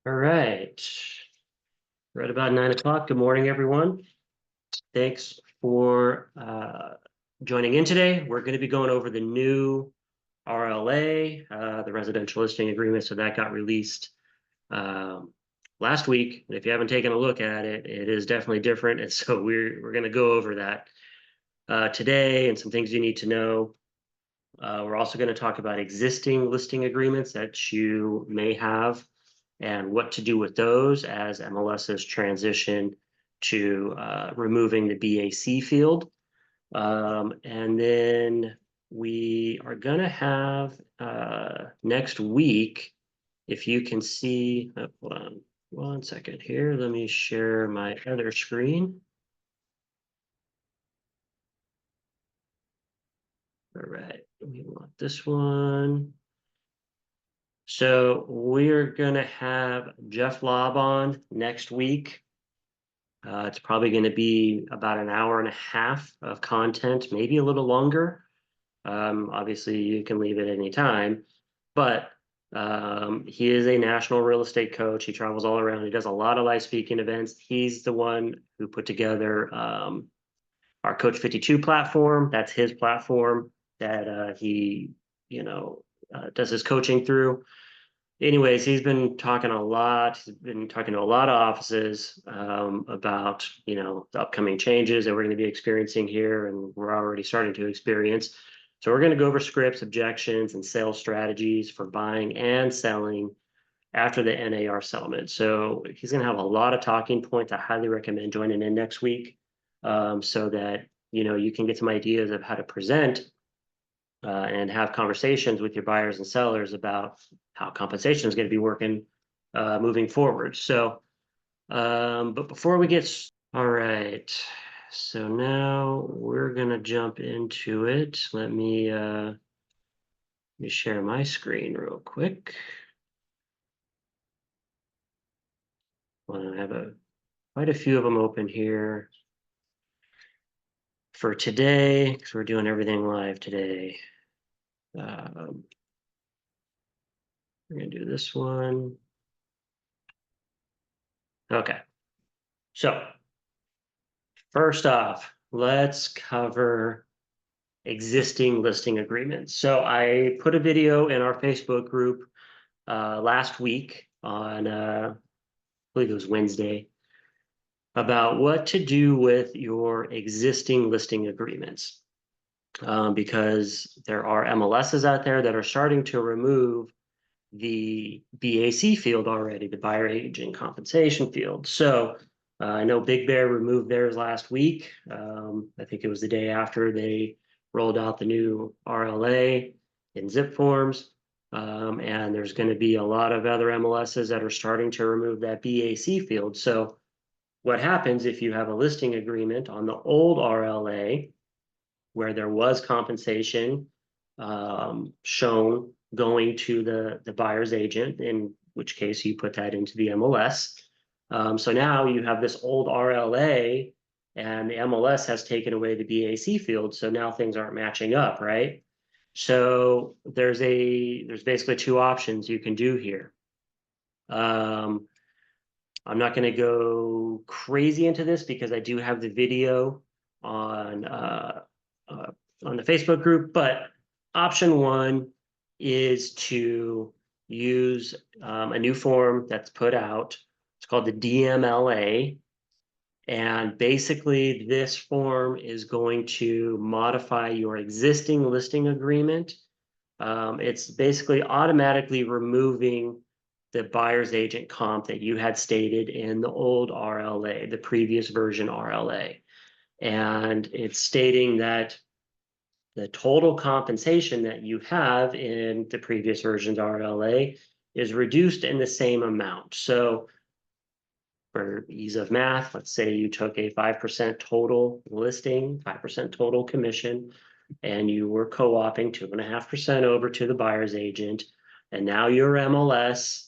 All right. We're at about 9 o'clock. Good morning, everyone. Thanks for joining in today. We're going to be going over the new RLA, the residential listing agreement. So that got released last week. And if you haven't taken a look at it, it is definitely different. And so we're going to go over that today and some things you need to know. We're also going to talk about existing listing agreements that you may have and what to do with those as MLSs transition to removing the BAC field. And then we are going to have next week, if you can see, hold on 1 second here. Let me share my other screen. All right, we want this one. So we're gonna have Jeff Lobb on next week. It's probably going to be about an hour and a half of content, maybe a little longer. Obviously, you can leave at any time, but he is a national real estate coach. He travels all around. He does a lot of live speaking events. He's the one who put together our Coach 52 platform. That's his platform that he, does his coaching through. Anyways, he's been talking a lot. He's been talking to a lot of offices about, the upcoming changes that we're going to be experiencing here, and we're already starting to experience. So we're going to go over scripts, objections, and sales strategies for buying and selling after the NAR settlement. So he's going to have a lot of talking points. I highly recommend joining in next week so that, you can get some ideas of how to present and have conversations with your buyers and sellers about how compensation is going to be working moving forward. So, but before we get, all right. So now we're going to jump into it. Let me share my screen real quick. Well, I have quite a few of them open here for today because we're doing everything live today. We're going to do this one. Okay. So first off, let's cover existing listing agreements. So I put a video in our Facebook group last week on, I believe it was Wednesday, about what to do with your existing listing agreements. Because there are MLSs out there that are starting to remove the BAC field already, the buyer agent compensation field. So I know Big Bear removed theirs last week. I think it was the day after they rolled out the new RLA in zip forms. And there's going to be a lot of other MLSs that are starting to remove that BAC field. So what happens if you have a listing agreement on the old RLA where there was compensation shown going to the buyer's agent, in which case you put that into the MLS. So now you have this old RLA and the MLS has taken away the BAC field. So now things aren't matching up, right? So there's basically two options you can do here. I'm not going to go crazy into this because I do have the video on the Facebook group, but option one is to use a new form that's put out. It's called the DMLA. And basically, this form is going to modify your existing listing agreement. It's basically automatically removing the buyer's agent comp that you had stated in the old RLA, the previous version RLA. And it's stating that the total compensation that you have in the previous version's RLA is reduced in the same amount. So for ease of math, let's say you took a 5% total listing, 5% total commission, and you were co-oping 2.5% over to the buyer's agent, and now your MLS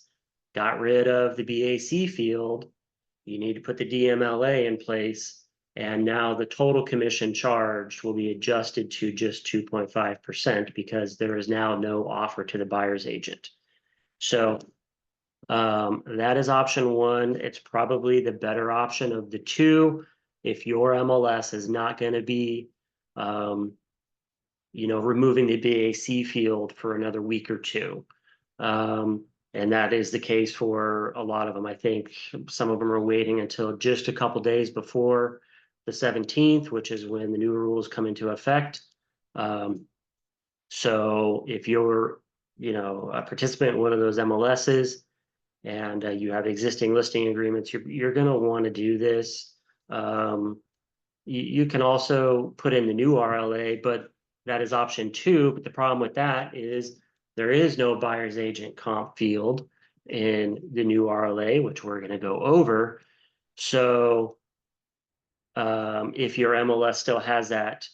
got rid of the BAC field. You need to put the DMLA in place, and now the total commission charged will be adjusted to just 2.5% because there is now no offer to the buyer's agent. So That is option one. It's probably the better option of the two. If your MLS is not going to be, removing the BAC field for another week or two. And that is the case for a lot of them. I think some of them are waiting until just a couple days before the 17th, which is when the new rules come into effect. So if you're, a participant in one of those MLSs and you have existing listing agreements, you're going to want to do this. You can also put in the new RLA, but that is option two. But the problem with that is there is no buyer's agent comp field in the new RLA, which we're going to go over. So if your MLS still has that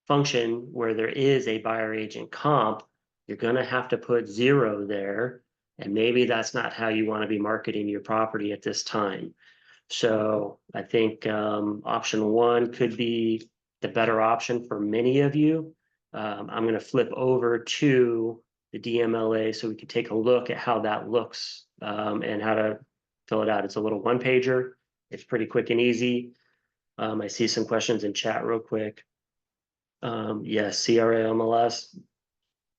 function where there is a buyer agent comp, you're going to have to put 0 there. And maybe that's not how you want to be marketing your property at this time. So I think option one could be the better option for many of you. I'm going to flip over to the DMLA so we can take a look at how that looks and how to fill it out. It's a little one-pager. It's pretty quick and easy. I see some questions in chat real quick. Yes, CRA MLS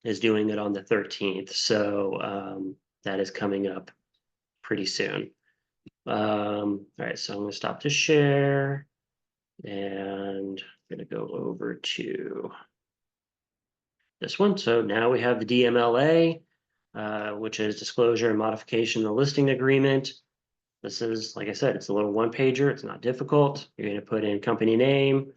is doing it on the 13th. So that is coming up pretty soon. All right, so I'm going to stop the share and I'm going to go over to this one. So now we have the DMLA, which is disclosure and modification of the listing agreement. This is, like I said, it's a little one-pager. It's not difficult. You're going to put in company name,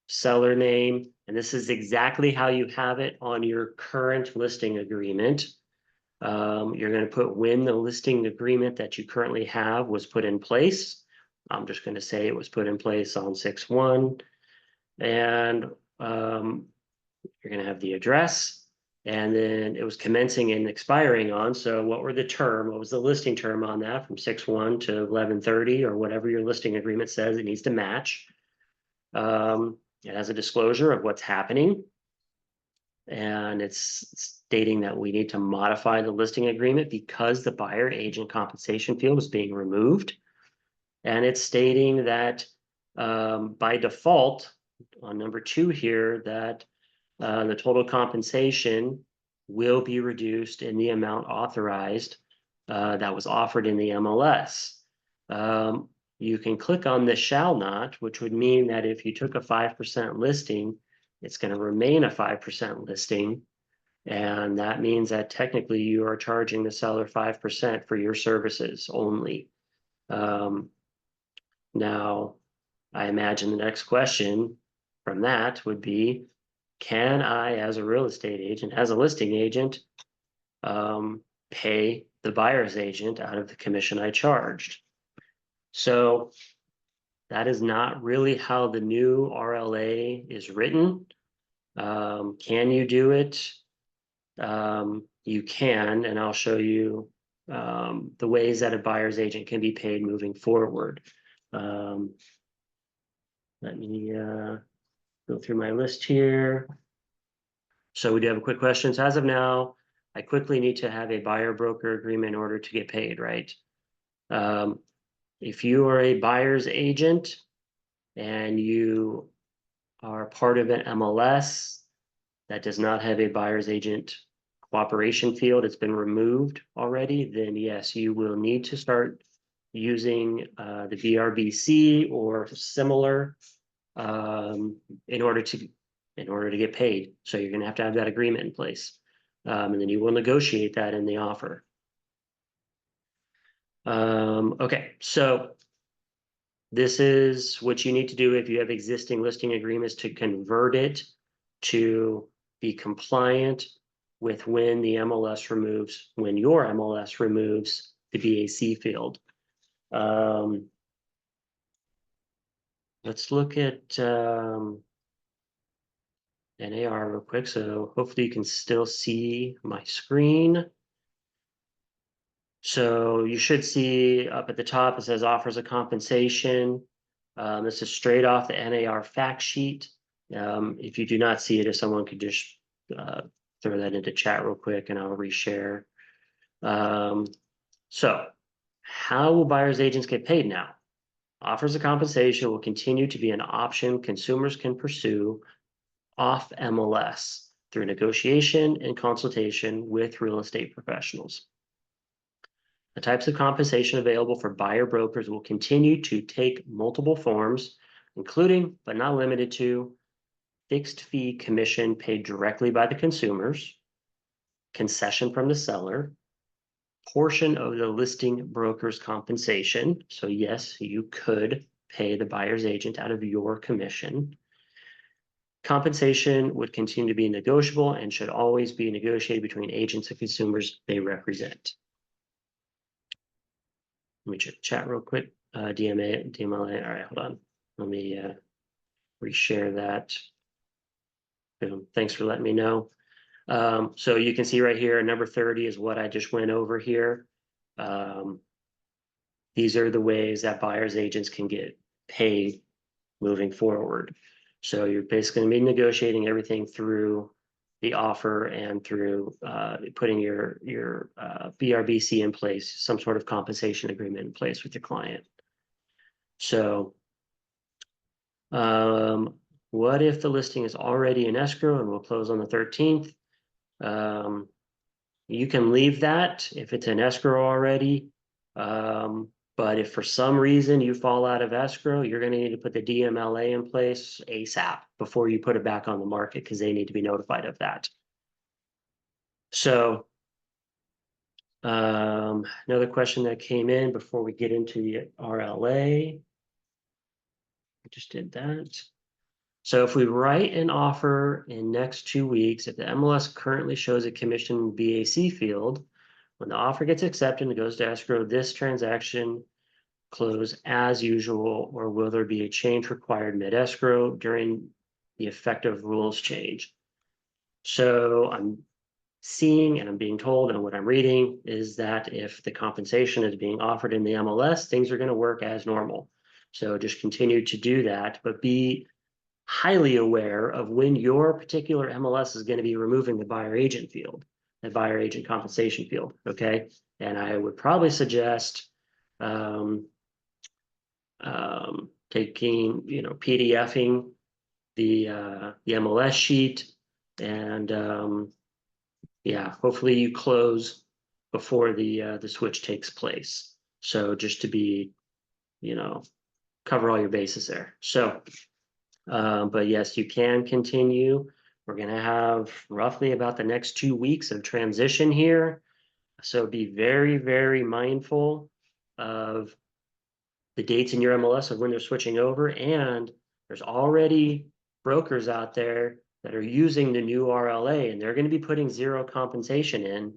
seller name, and this is exactly how you have it on your current listing agreement. You're going to put when the listing agreement that you currently have was put in place. I'm just going to say it was put in place on 6/1. And you're going to have the address. And then it was commencing and expiring on. So what were the term? What was the listing term on that from 6/1 to 11/30 or whatever your listing agreement says it needs to match? It has a disclosure of what's happening. And it's stating that we need to modify the listing agreement because the buyer agent compensation field is being removed. And it's stating that by default on number 2 here, that the total compensation will be reduced in the amount authorized that was offered in the MLS. You can click on the shall not, which would mean that if you took a 5% listing, it's going to remain a 5% listing. And that means that technically you are charging the seller 5% for your services only. Now, I imagine the next question from that would be, can I, as a real estate agent, as a listing agent, pay the buyer's agent out of the commission I charged? So that is not really how the new RLA is written. Can you do it? You can, and I'll show you the ways that a buyer's agent can be paid moving forward. Let me go through my list here. So we do have a quick question. So as of now, I quickly need to have a buyer broker agreement in order to get paid, right? If you are a buyer's agent and you are part of an MLS that does not have a buyer's agent cooperation field, it's been removed already, then yes, you will need to start using the BRBC or similar in order to get paid. So you're going to have that agreement in place, and then you will negotiate that in the offer. Okay, so this is what you need to do if you have existing listing agreements to convert it to be compliant with when your MLS removes the BAC field. Let's look at NAR real quick. So hopefully you can still see my screen. So you should see up at the top, it says offers of compensation. This is straight off the NAR fact sheet. If you do not see it, if someone could just throw that into chat real quick and I'll reshare. So how will buyer's agents get paid now? Offers of compensation will continue to be an option consumers can pursue off MLS through negotiation and consultation with real estate professionals. The types of compensation available for buyer brokers will continue to take multiple forms, including but not limited to fixed fee commission paid directly by the consumers, concession from the seller, portion of the listing broker's compensation. So yes, you could pay the buyer's agent out of your commission. Compensation would continue to be negotiable and should always be negotiated between agents and consumers they represent. Let me check the chat real quick. DMLA. All right, hold on. Let me reshare that. Boom. Thanks for letting me know. So you can see right here, number 30 is what I just went over here. These are the ways that buyer's agents can get paid moving forward. So you're basically going to be negotiating everything through the offer and through putting your BRBC in place, some sort of compensation agreement in place with your client. So what if the listing is already in escrow and will close on the 13th? You can leave that if it's in escrow already. But if for some reason you fall out of escrow, you're going to need to put the DMLA in place ASAP before you put it back on the market because they need to be notified of that. So another question that came in before we get into the RLA. I just did that. So if we write an offer in next 2 weeks, if the MLS currently shows a commission BAC field, when the offer gets accepted and goes to escrow, this transaction close as usual, or will there be a change required mid-escrow during the effective rules change? So I'm seeing and I'm being told, and what I'm reading is that if the compensation is being offered in the MLS, things are going to work as normal. So just continue to do that, but be highly aware of when your particular MLS is going to be removing the buyer agent field, the buyer agent compensation field. Okay. And I would probably suggest taking, PDFing the MLS sheet and yeah, hopefully you close before the switch takes place. So just to be, cover all your bases there. So, but yes, you can continue. We're going to have roughly about the next 2 weeks of transition here. So be very, very mindful of the dates in your MLS of when they're switching over. And there's already brokers out there that are using the new RLA, and they're going to be putting zero compensation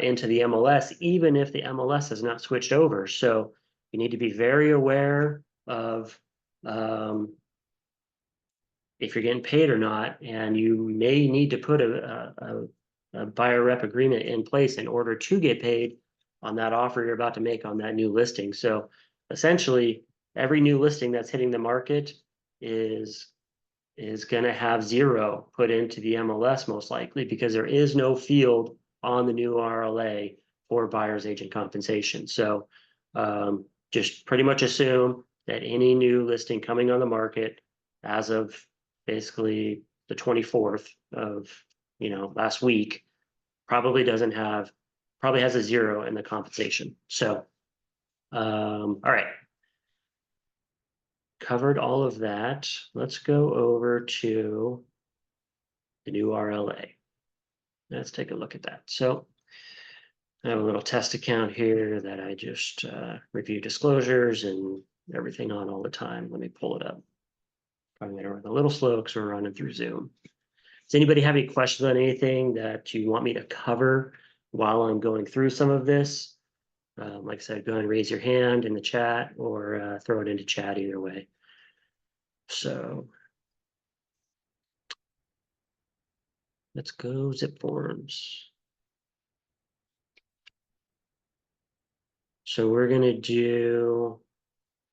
into the MLS, even if the MLS has not switched over. So you need to be very aware of if you're getting paid or not, and you may need to put a buyer rep agreement in place in order to get paid on that offer you're about to make on that new listing. So essentially, every new listing that's hitting the market is going to have zero put into the MLS most likely because there is no field on the new RLA for buyer's agent compensation. So just pretty much assume that any new listing coming on the market as of basically the 24th of last week probably has a zero in the compensation. So all right, covered all of that. Let's go over to the new RLA. Let's take a look at that. So I have a little test account here that I just review disclosures and everything on all the time. Let me pull it up. Probably gonna run a little slow because we're running through Zoom. Does anybody have any questions on anything that you want me to cover while I'm going through some of this? Like I said, go ahead and raise your hand in the chat or throw it into chat either way. So let's go zip forms. So we're going to do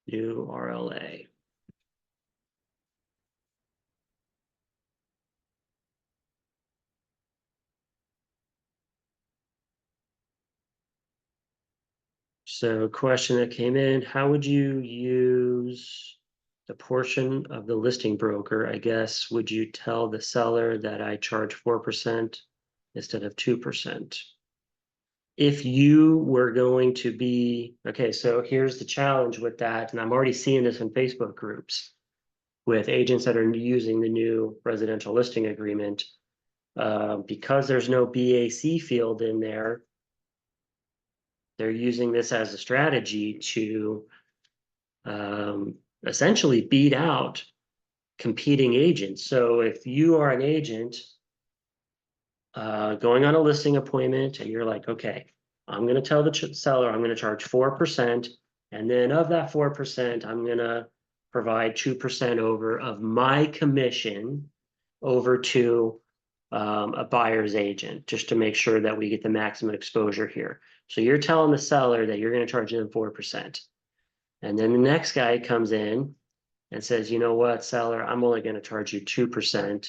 new RLA. So question that came in, how would you use the portion of the listing broker? I guess, would you tell the seller that I charge 4% instead of 2%? If you were going to be, okay, so here's the challenge with that, and I'm already seeing this in Facebook groups with agents that are using the new residential listing agreement. Because there's no BAC field in there, they're using this as a strategy to essentially beat out competing agents. So if you are an agent going on a listing appointment and you're like, okay, I'm going to tell the seller I'm going to charge 4%, and then of that 4%, I'm going to provide 2% over of my commission over to a buyer's agent, just to make sure that we get the maximum exposure here. So you're telling the seller that you're going to charge them 4%. And then the next guy comes in and says, you know what, seller, I'm only going to charge you 2%,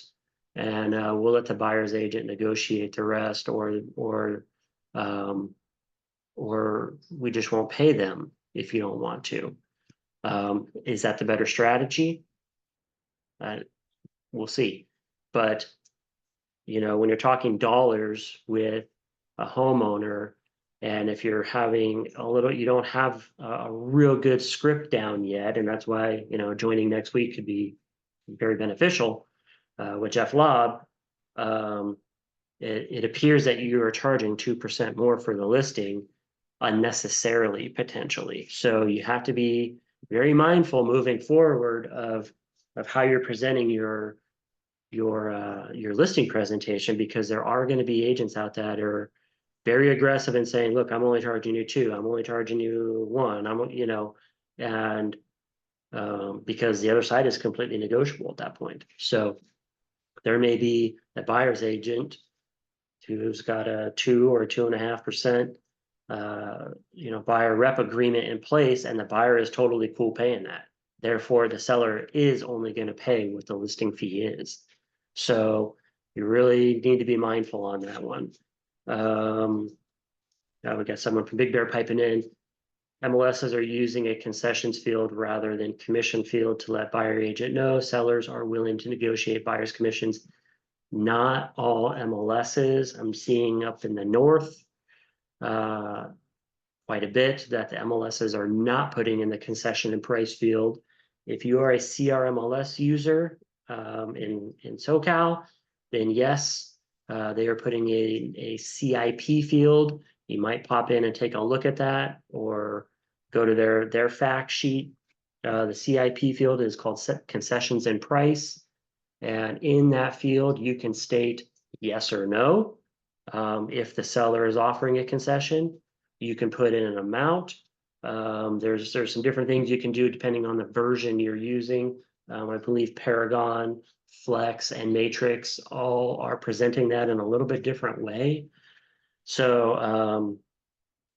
and we'll let the buyer's agent negotiate the rest, or we just won't pay them if you don't want to. Is that the better strategy? We'll see. But when you're talking dollars with a homeowner, and if you're having you don't have a real good script down yet, and that's why, joining next week could be very beneficial with Jeff Lobb. It appears that you are charging 2% more for the listing unnecessarily, potentially. So you have to be very mindful moving forward of how you're presenting your listing presentation, because there are going to be agents out that are very aggressive in saying, look, I'm only charging you 2, I'm only charging you 1, and because the other side is completely negotiable at that point. So there may be a buyer's agent who's got a 2 or 2.5% buyer rep agreement in place, and the buyer is totally cool paying that. Therefore, the seller is only going to pay what the listing fee is. So you really need to be mindful on that one. Now we got someone from Big Bear piping in. MLSs are using a concessions field rather than commission field to let buyer agent know sellers are willing to negotiate buyer's commissions. Not all MLSs. I'm seeing up in the north quite a bit that the MLSs are not putting in the concession and price field. If you are a CRMLS user in SoCal, then yes, they are putting in a CIP field. You might pop in and take a look at that, or go to their fact sheet. The CIP field is called concessions and price. And in that field, you can state yes or no. If the seller is offering a concession, you can put in an amount. There's some different things you can do depending on the version you're using. I believe Paragon, Flex, and Matrix all are presenting that in a little bit different way. So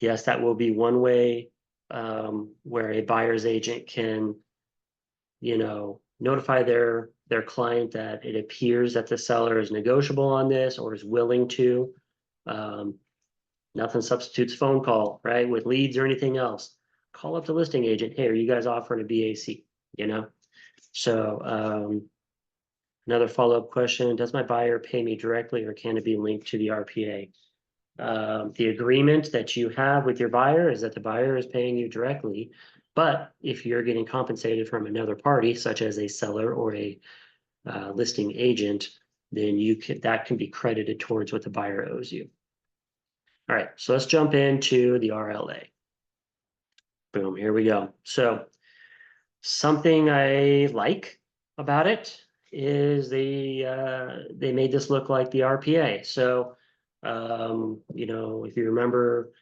yes, that will be one way where a buyer's agent can, notify their client that it appears that the seller is negotiable on this or is willing to. Nothing substitutes phone call, right? With leads or anything else. Call up the listing agent. Hey, are you guys offering a BAC? So another follow-up question, does my buyer pay me directly, or can it be linked to the RPA? The agreement that you have with your buyer is that the buyer is paying you directly, but if you're getting compensated from another party, such as a seller or a listing agent, then that can be credited towards what the buyer owes you. All right, so let's jump into the RLA. Boom, here we go. So something I like about it is they made this look like the RPA. So if you remember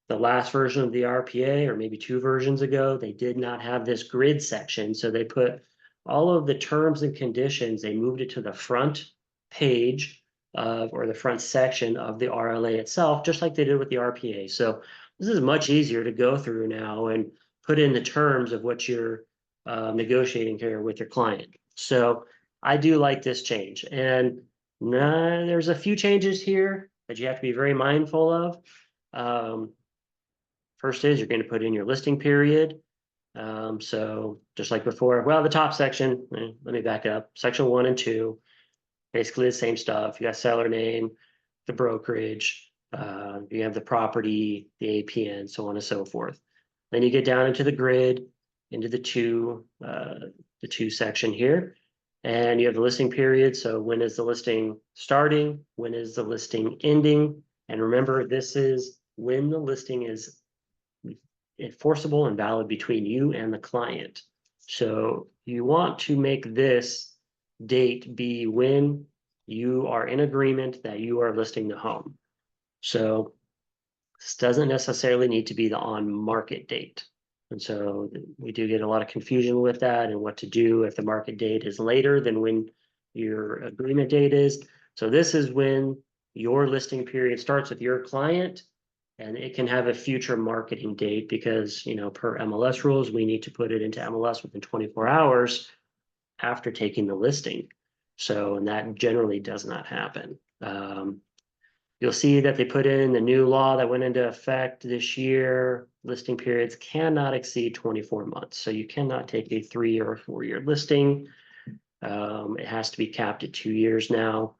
the last version of the RPA, or maybe 2 versions ago, they did not have this grid section. So they put all of the terms and conditions, they moved it to the front page or the front section of the RLA itself, just like they did with the RPA. So this is much easier to go through now and put in the terms of what you're negotiating here with your client. So I do like this change. And there's a few changes here that you have to be very mindful of. First is you're going to put in your listing period. So just like before, well, the top section, let me back up. Section 1 and 2, basically the same stuff. You got seller name, the brokerage, you have the property, the APN, so on and so forth. Then you get down into the grid, into the two section here, and you have the listing period. So when is the listing starting? When is the listing ending? And remember, this is when the listing is enforceable and valid between you and the client. So you want to make this date be when you are in agreement that you are listing the home. So this doesn't necessarily need to be the on market date. And so we do get a lot of confusion with that and what to do if the market date is later than when your agreement date is. So this is when your listing period starts with your client, and it can have a future marketing date because, you know, per MLS rules, we need to put it into MLS within 24 hours after taking the listing. So, and that generally does not happen. You'll see that they put in the new law that went into effect this year. Listing periods cannot exceed 24 months. So you cannot take a 3-year or 4-year listing. It has to be capped at 2 years now.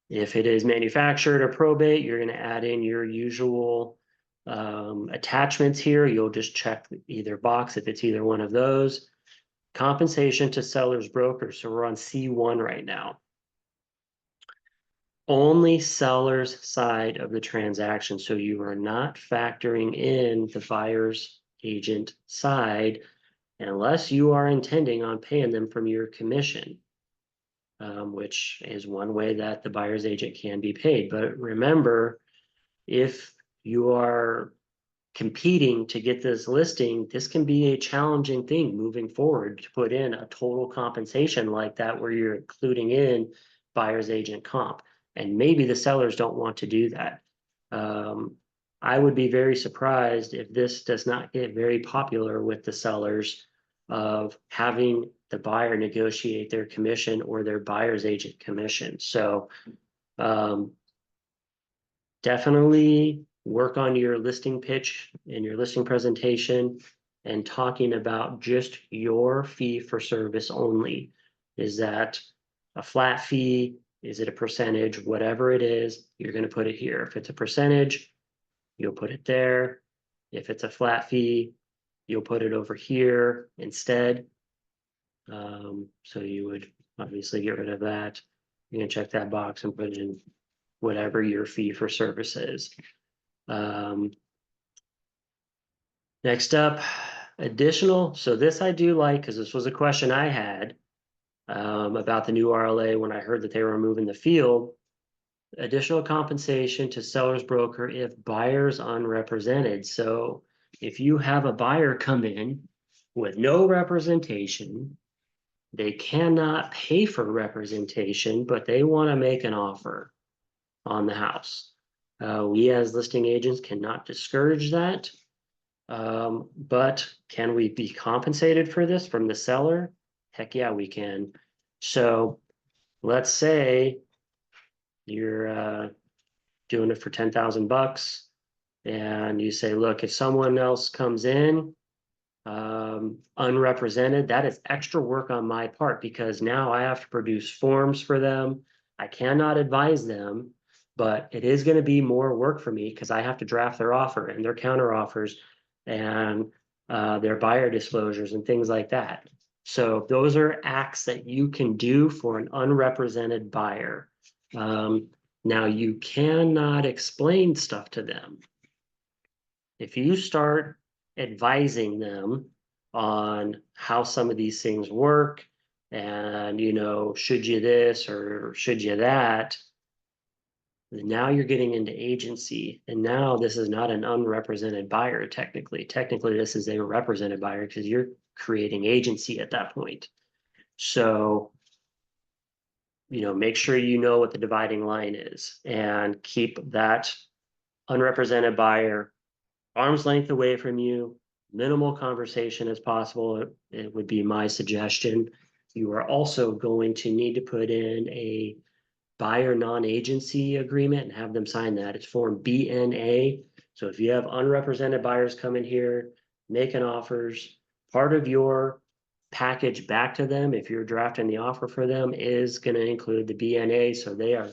If it is manufactured or probate, you're going to add in your usual attachments here. You'll just check either box if it's either one of those. Compensation to seller's broker. So we're on C1 right now. Only seller's side of the transaction. So you are not factoring in the buyer's agent side unless you are intending on paying them from your commission, which is one way that the buyer's agent can be paid. But remember, if you are competing to get this listing, this can be a challenging thing moving forward to put in a total compensation like that where you're including in buyer's agent comp. And maybe the sellers don't want to do that. I would be very surprised if this does not get very popular with the sellers of having the buyer negotiate their commission or their buyer's agent commission. So definitely work on your listing pitch and your listing presentation and talking about just your fee for service only. Is that a flat fee? Is it a percentage? Whatever it is, you're going to put it here. If it's a percentage, you'll put it there. If it's a flat fee, you'll put it over here instead. So you would obviously get rid of that. You can check that box and put in whatever your fee for service is. Next up, additional. So this I do like because this was a question I had about the new RLA when I heard that they were removing the field. Additional compensation to seller's broker if buyer's unrepresented. So if you have a buyer come in with no representation, they cannot pay for representation, but they want to make an offer on the house. We as listing agents cannot discourage that. But can we be compensated for this from the seller? Heck yeah, we can. So let's say you're doing it for $10,000 and you say, look, if someone else comes in unrepresented, that is extra work on my part because now I have to produce forms for them. I cannot advise them, but it is going to be more work for me because I have to draft their offer and their counter offers and their buyer disclosures and things like that. So those are acts that you can do for an unrepresented buyer. Now you cannot explain stuff to them. If you start advising them on how some of these things work and, you know, should you this or should you that, now you're getting into agency. And now this is not an unrepresented buyer, technically. Technically, this is a represented buyer because you're creating agency at that point. So, you know, make sure you know what the dividing line is and keep that unrepresented buyer arm's length away from you, minimal conversation as possible. It would be my suggestion. You are also going to need to put in a buyer non-agency agreement and have them sign that. It's form BNA. So if you have unrepresented buyers coming here, making offers, part of your package back to them, if you're drafting the offer for them, is going to include the BNA. So they are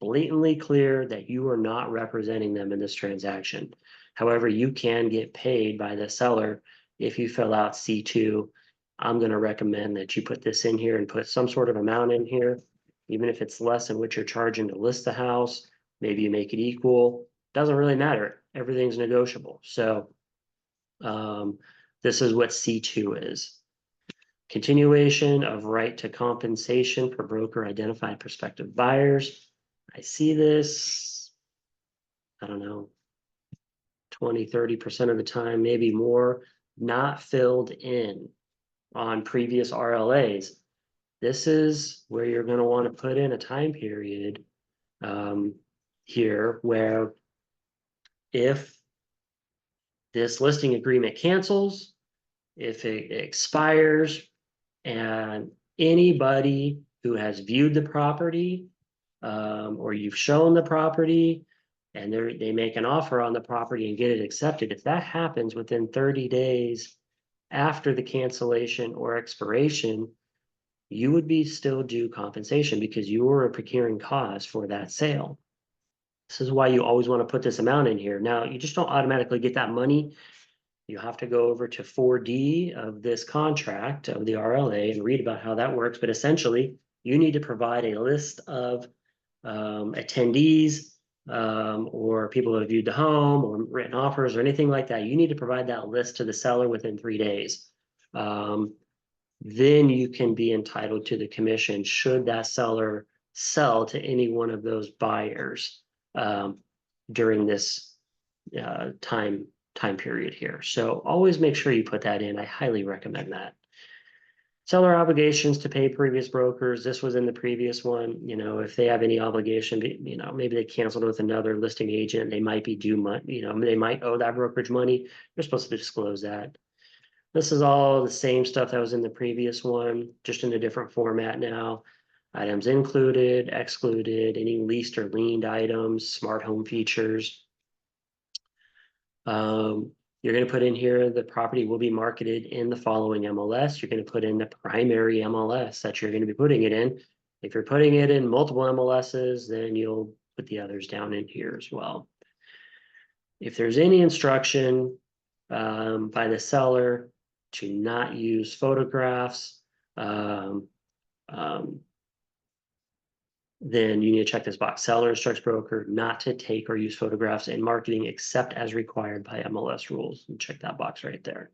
blatantly clear that you are not representing them in this transaction. However, you can get paid by the seller if you fill out C2. I'm going to recommend that you put this in here and put some sort of amount in here, even if it's less than what you're charging to list the house. Maybe you make it equal. Doesn't really matter. Everything's negotiable. So this is what C2 is. Continuation of right to compensation for broker identified prospective buyers. I see this, I don't know, 20–30% of the time, maybe more, not filled in on previous RLAs. This is where you're going to want to put in a time period here where if this listing agreement cancels, if it expires, and anybody who has viewed the property or you've shown the property and they make an offer on the property and get it accepted, if that happens within 30 days after the cancellation or expiration, you would be still due compensation because you were a procuring cause for that sale. This is why you always want to put this amount in here. Now, you just don't automatically get that money. You have to go over to 4D of this contract of the RLA and read about how that works. But essentially, you need to provide a list of attendees or people who have viewed the home or written offers or anything like that. You need to provide that list to the seller within 3 days. Then you can be entitled to the commission should that seller sell to any one of those buyers during this time period here. So always make sure you put that in. I highly recommend that. Seller obligations to pay previous brokers. This was in the previous one. You know, if they have any obligation, you know, maybe they canceled with another listing agent, they might be due money, you know, they might owe that brokerage money. You're supposed to disclose that. This is all the same stuff that was in the previous one, just in a different format now. Items included, excluded, any leased or liened items, smart home features. You're going to put in here the property will be marketed in the following MLS. You're going to put in the primary MLS that you're going to be putting it in. If you're putting it in multiple MLSs, then you'll put the others down in here as well. If there's any instruction by the seller to not use photographs, then you need to check this box. Seller instructs broker not to take or use photographs in marketing except as required by MLS rules. And check that box right there.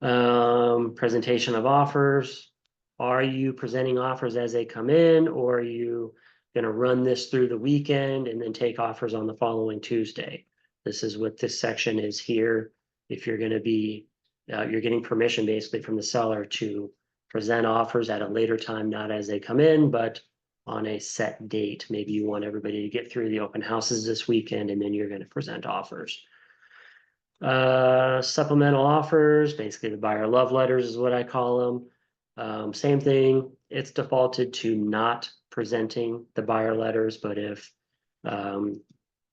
Presentation of offers. Are you presenting offers as they come in, or are you going to run this through the weekend and then take offers on the following Tuesday? This is what this section is here. If you're going to be, you're getting permission basically from the seller to present offers at a later time, not as they come in, but on a set date. Maybe you want everybody to get through the open houses this weekend, and then you're going to present offers. Supplemental offers, basically the buyer love letters is what I call them. Same thing, it's defaulted to not presenting the buyer letters, but if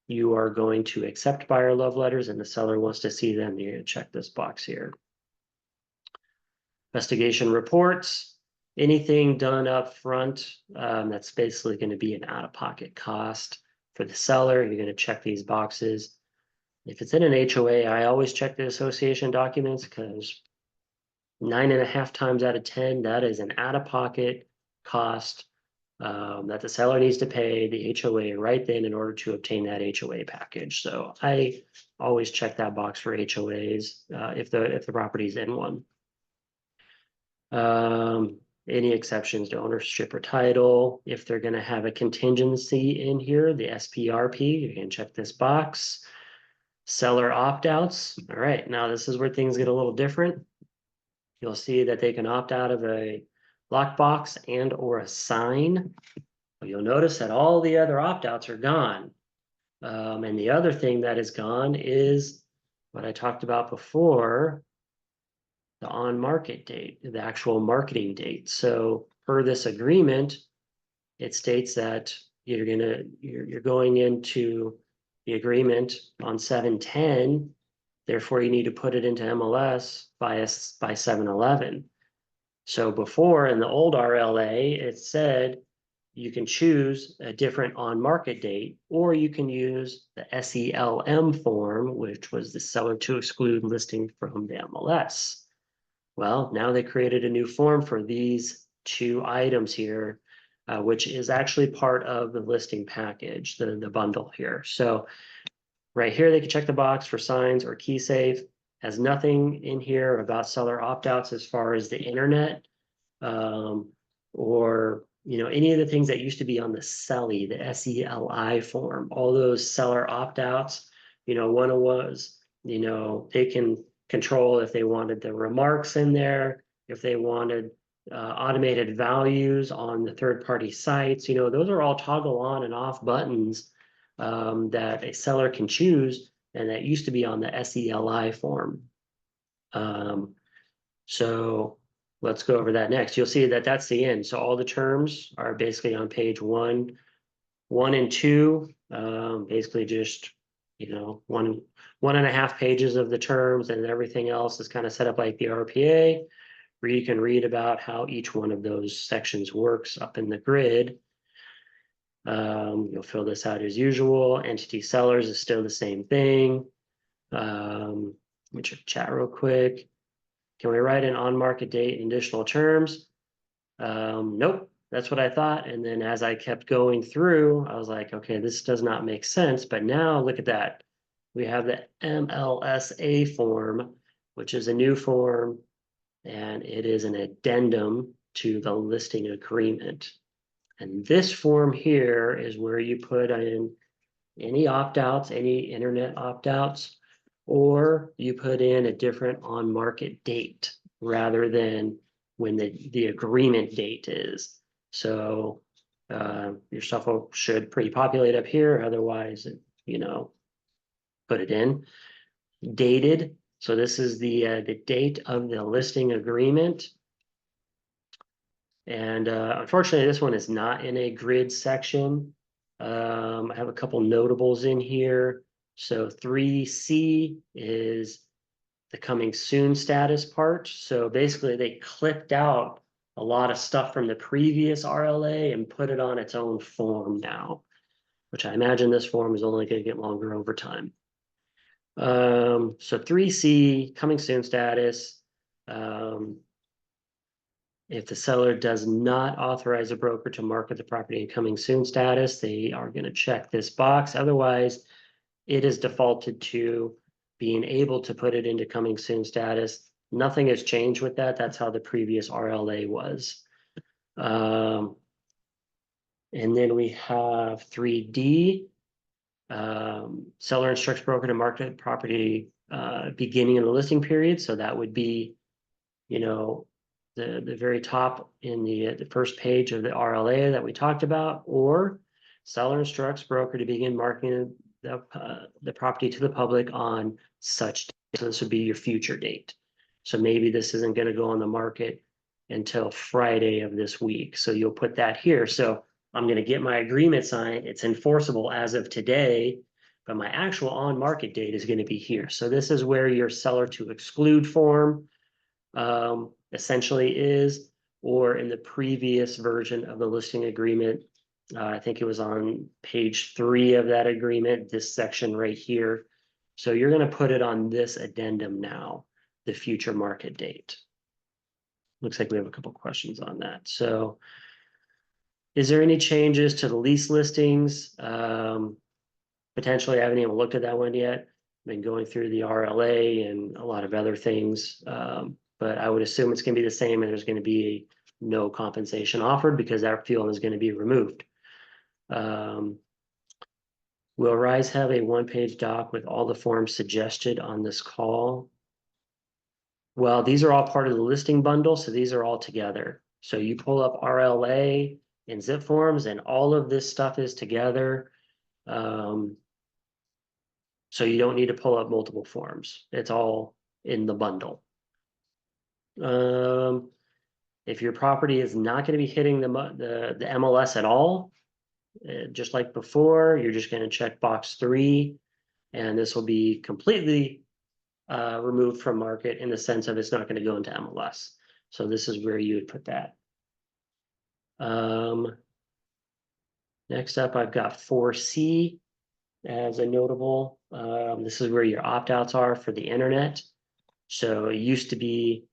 you are going to accept buyer love letters and the seller wants to see them, you're going to check this box here. Investigation reports. Anything done up front, that's basically going to be an out-of-pocket cost for the seller. You're going to check these boxes. If it's in an HOA, I always check the association documents because 9.5 times out of 10, that is an out-of-pocket cost that the seller needs to pay the HOA right then in order to obtain that HOA package. So I always check that box for HOAs if the property's in one. Any exceptions to ownership or title. If they're going to have a contingency in here, the SPRP, you can check this box. Seller opt-outs. All right, now this is where things get a little different. You'll see that they can opt out of a lockbox and or a sign. You'll notice that all the other opt-outs are gone. And the other thing that is gone is what I talked about before, the on-market date, the actual marketing date. So per this agreement, it states that you're going into the agreement on 7/10. Therefore, you need to put it into MLS by 7/11. So before, in the old RLA, it said you can choose a different on-market date, or you can use the SELM form, which was the seller to exclude listing from the MLS. Well, now they created a new form for these two items here, which is actually part of the listing package, the bundle here. So right here, they can check the box for signs or key safe. Has nothing in here about seller opt-outs as far as the internet, or any of the things that used to be on the SELI, the SELI form. All those seller opt-outs, one was, they can control if they wanted the remarks in there, if they wanted automated values on the third-party sites. Those are all toggle on and off buttons that a seller can choose, and that used to be on the SELI form. So let's go over that next. You'll see that that's the end. So all the terms are basically on page 1 and 2. Basically just, 1.5 pages of the terms, and everything else is kind of set up like the RPA, where you can read about how each one of those sections works up in the grid. You'll fill this out as usual. Entity sellers is still the same thing. Let me check chat real quick. Can we write an on-market date and additional terms? Nope, that's what I thought. And then as I kept going through, I was like, okay, this does not make sense. But now look at that. We have the MLSA form, which is a new form, and it is an addendum to the listing agreement. And this form here is where you put in any opt-outs, any internet opt-outs, or you put in a different on-market date rather than when the agreement date is. So your stuff should pre-populate up here. Otherwise, put it in. Dated. So this is the date of the listing agreement. And unfortunately, this one is not in a grid section. I have a couple notables in here. So 3C is the coming soon status part. So basically they clipped out a lot of stuff from the previous RLA and put it on its own form now, which I imagine this form is only going to get longer over time. So 3C, coming soon status. If the seller does not authorize a broker to market the property in coming soon status, they are going to check this box. Otherwise, it is defaulted to being able to put it into coming soon status. Nothing has changed with that. That's how the previous RLA was. And then we have 3D. Seller instructs broker to market property beginning of the listing period. So that would be, the very top in the first page of the RLA that we talked about, or seller instructs broker to begin marketing the property to the public on such date. So this would be your future date. So maybe this isn't going to go on the market until Friday of this week. So you'll put that here. So I'm going to get my agreement signed. It's enforceable as of today, but my actual on-market date is going to be here. So this is where your seller to exclude form essentially is, or in the previous version of the listing agreement, I think it was on page 3 of that agreement, this section right here. So you're going to put it on this addendum now, the future market date. Looks like we have a couple questions on that. So is there any changes to the lease listings? Potentially, I haven't even looked at that one yet. I've been going through the RLA and a lot of other things. But I would assume it's going to be the same, and there's going to be no compensation offered because that field is going to be removed. Will Rise have a one-page doc with all the forms suggested on this call? Well, these are all part of the listing bundle, so these are all together. So you pull up RLA and zip forms, and all of this stuff is together. So you don't need to pull up multiple forms. It's all in the bundle. If your property is not going to be hitting the MLS at all, just like before, you're just going to check box 3, and this will be completely removed from market in the sense of it's not going to go into MLS. So this is where you would put that. Next up, I've got 4C as a notable. This is where your opt-outs are for the internet. So it used to be,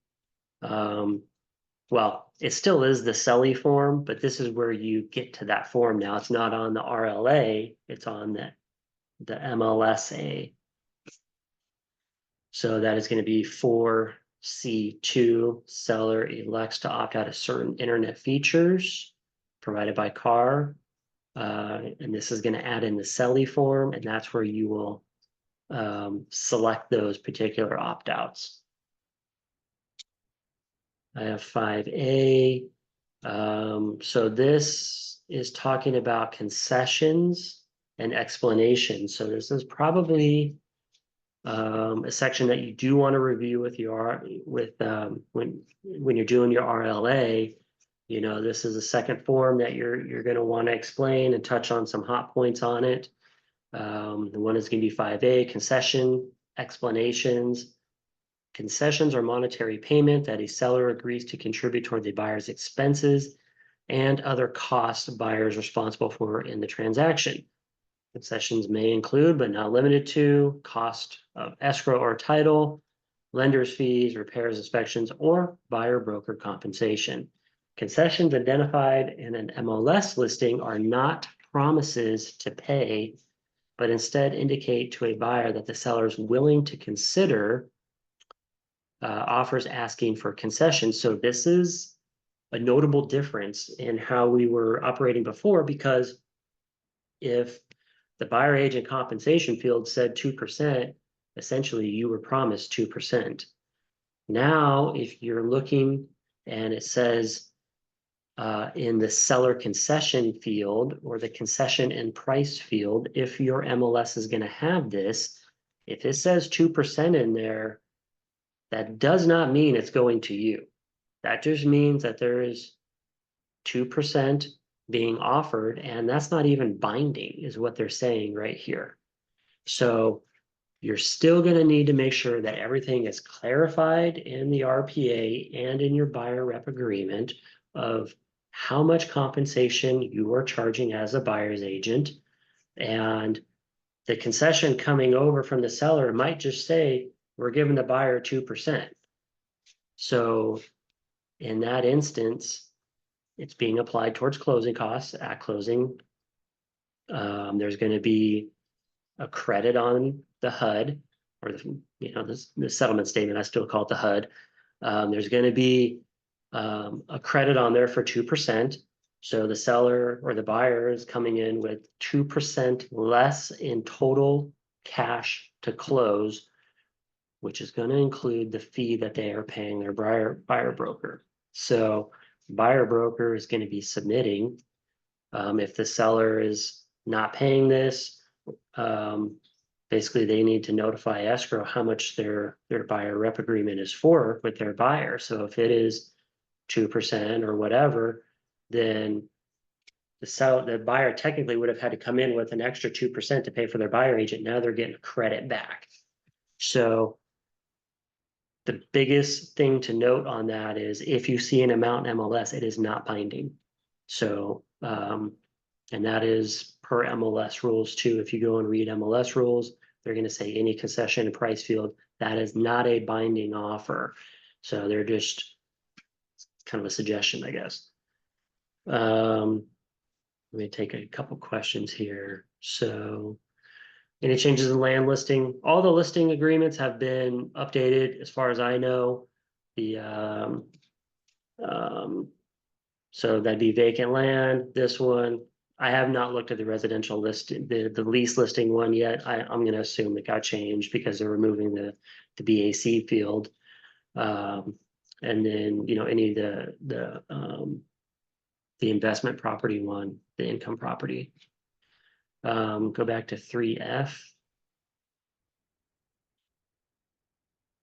well, it still is the CELI form, but this is where you get to that form now. It's not on the RLA, it's on the MLSA. So that is going to be 4C2, seller elects to opt out of certain internet features provided by CAR. And this is going to add in the CELI form, and that's where you will select those particular opt-outs. I have 5A. So this is talking about concessions and explanations. So this is probably a section that you do want to review with your when you're doing your RLA. You know, this is a second form that you're going to want to explain and touch on some hot points on it. The one is going to be 5A, concession explanations. Concessions are monetary payment that a seller agrees to contribute toward the buyer's expenses and other costs the buyer is responsible for in the transaction. Concessions may include, but not limited to, cost of escrow or title, lender's fees, repairs, inspections, or buyer broker compensation. Concessions identified in an MLS listing are not promises to pay, but instead indicate to a buyer that the seller is willing to consider offers asking for concessions. So this is a notable difference in how we were operating before, because if the buyer agent compensation field said 2%, essentially you were promised 2%. Now, if you're looking and it says in the seller concession field or the concession and price field, if your MLS is going to have this, if it says 2% in there, that does not mean it's going to you. That just means that there is 2% being offered, and that's not even binding, is what they're saying right here. So you're still going to need to make sure that everything is clarified in the RPA and in your buyer rep agreement of how much compensation you are charging as a buyer's agent. And the concession coming over from the seller might just say, we're giving the buyer 2%. So in that instance, it's being applied towards closing costs at closing. There's going to be a credit on the HUD, or the settlement statement. I still call it the HUD. There's going to be a credit on there for 2%. So the seller or the buyer is coming in with 2% less in total cash to close, which is going to include the fee that they are paying their buyer broker. So buyer broker is going to be submitting, if the seller is not paying this, basically they need to notify escrow how much their buyer rep agreement is for with their buyer. So if it is 2% or whatever, then the buyer technically would have had to come in with an extra 2% to pay for their buyer agent. Now they're getting a credit back. So the biggest thing to note on that is if you see an amount in MLS, it is not binding. So, and that is per MLS rules too. If you go and read MLS rules, they're going to say any concession and price field, that is not a binding offer. So they're just kind of a suggestion, I guess. Let me take a couple questions here. So, any changes in land listing? All the listing agreements have been updated as far as I know. So that'd be vacant land. This one, I have not looked at the residential list, the lease listing one yet. I'm going to assume it got changed because they're removing the BAC field. And then, any of the investment property one, the income property. Go back to 3F.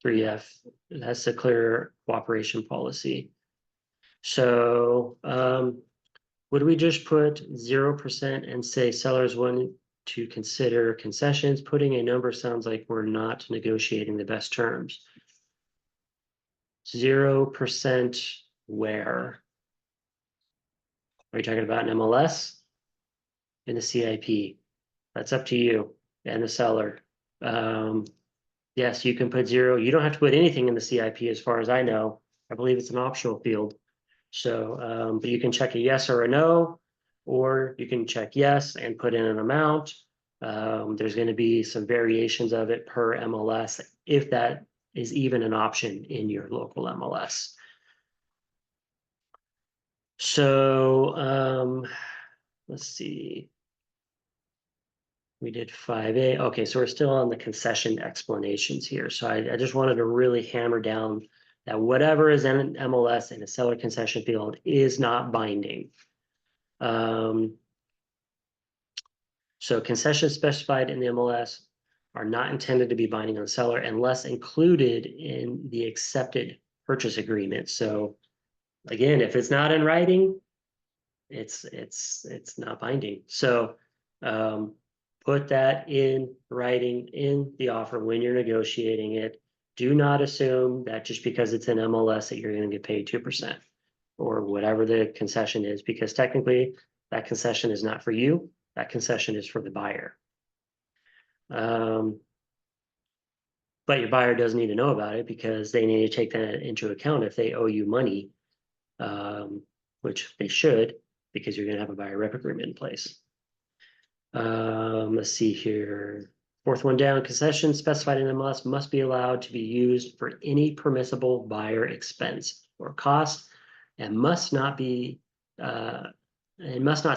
3F, that's a clear cooperation policy. So would we just put 0% and say sellers want to consider concessions? Putting a number sounds like we're not negotiating the best terms. 0% where? Are you talking about an MLS? In the CIP? That's up to you and the seller. Yes, you can put 0. You don't have to put anything in the CIP as far as I know. I believe it's an optional field. So, but you can check a yes or a no, or you can check yes and put in an amount. There's going to be some variations of it per MLS, if that is even an option in your local MLS. So, let's see. We did 5A. Okay, so we're still on the concession explanations here. So I just wanted to really hammer down that whatever is in an MLS in a seller concession field is not binding. So concessions specified in the MLS are not intended to be binding on the seller unless included in the accepted purchase agreement. So again, if it's not in writing, it's not binding. So put that in writing in the offer when you're negotiating it. Do not assume that just because it's an MLS that you're going to get paid 2% or whatever the concession is, because technically that concession is not for you. That concession is for the buyer. But your buyer does need to know about it because they need to take that into account if they owe you money, which they should, because you're going to have a buyer rep agreement in place. Let's see here. Fourth one down, concessions specified in MLS must be allowed to be used for any permissible buyer expense or cost and must not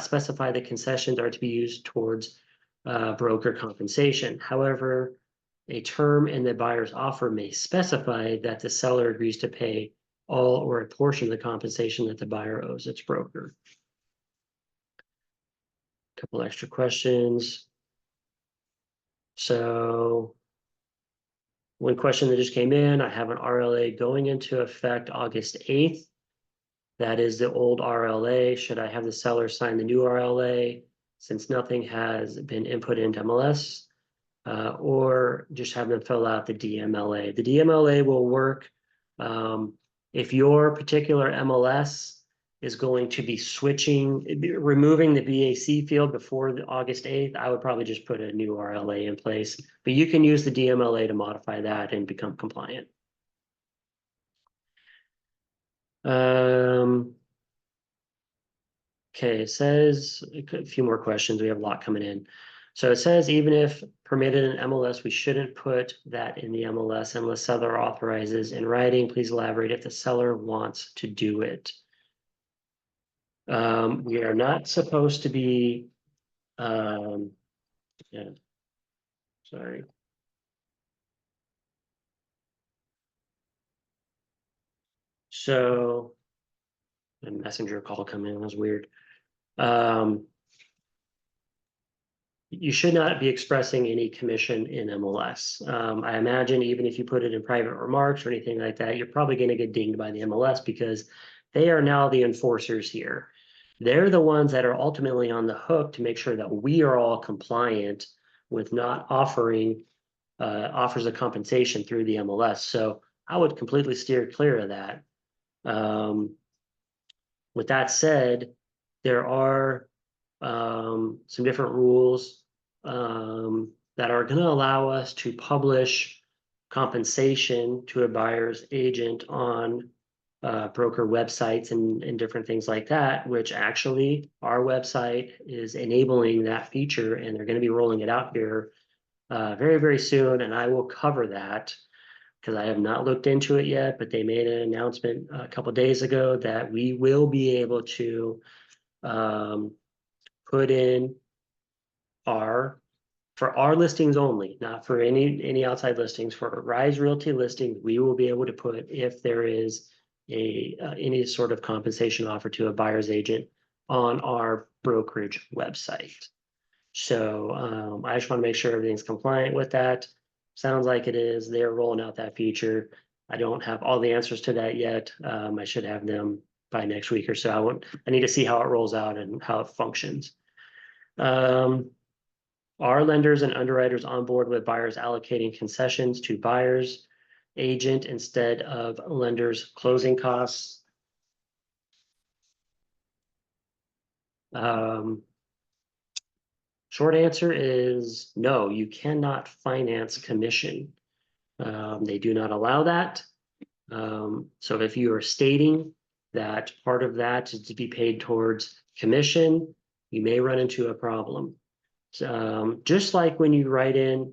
specify that concessions are to be used towards broker compensation. However, a term in the buyer's offer may specify that the seller agrees to pay all or a portion of the compensation that the buyer owes its broker. Couple extra questions. So one question that just came in, I have an RLA going into effect August 8th. That is the old RLA. Should I have the seller sign the new RLA since nothing has been input into MLS, or just have them fill out the DMLA? The DMLA will work if your particular MLS is going to be removing the BAC field before the August 8th, I would probably just put a new RLA in place, but you can use the DMLA to modify that and become compliant. Okay, it says a few more questions. We have a lot coming in. So it says, even if permitted in MLS, we shouldn't put that in the MLS unless seller authorizes in writing. Please elaborate if the seller wants to do it. We are not supposed to be, yeah, sorry. So a messenger call come in, was weird. You should not be expressing any commission in MLS. I imagine even if you put it in private remarks or anything like that, you're probably going to get dinged by the MLS because they are now the enforcers here. They're the ones that are ultimately on the hook to make sure that we are all compliant with not offering offers of compensation through the MLS. So I would completely steer clear of that. With that said, there are some different rules that are going to allow us to publish compensation to a buyer's agent on broker websites and different things like that, which actually our website is enabling that feature, and they're going to be rolling it out here very, very soon. And I will cover that because I have not looked into it yet, but they made an announcement a couple days ago that we will be able to put in for our listings only, not for any outside listings. For Rise Realty listings, we will be able to put if there is any sort of compensation offer to a buyer's agent on our brokerage website. So I just want to make sure everything's compliant with that. Sounds like it is. They're rolling out that feature. I don't have all the answers to that yet. I should have them by next week or so. I need to see how it rolls out and how it functions. Are lenders and underwriters on board with buyers allocating concessions to buyers agent instead of lenders' closing costs? Short answer is no, you cannot finance commission. They do not allow that. So if you are stating that part of that is to be paid towards commission, you may run into a problem. Just like when you write in,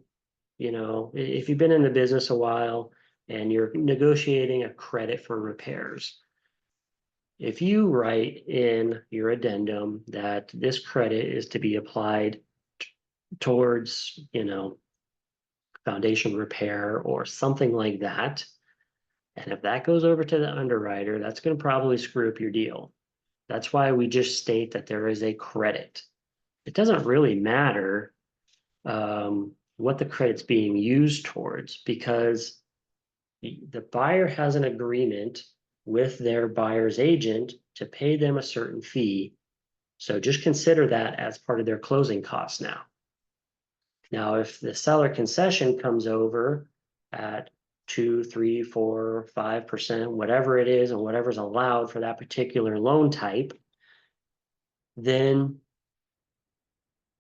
if you've been in the business a while and you're negotiating a credit for repairs, if you write in your addendum that this credit is to be applied towards, foundation repair or something like that, and if that goes over to the underwriter, that's going to probably screw up your deal. That's why we just state that there is a credit. It doesn't really matter what the credit's being used towards, because the buyer has an agreement with their buyer's agent to pay them a certain fee. So just consider that as part of their closing costs now. Now, if the seller concession comes over at 2, 3, 4, 5%, whatever it is, and whatever's allowed for that particular loan type, then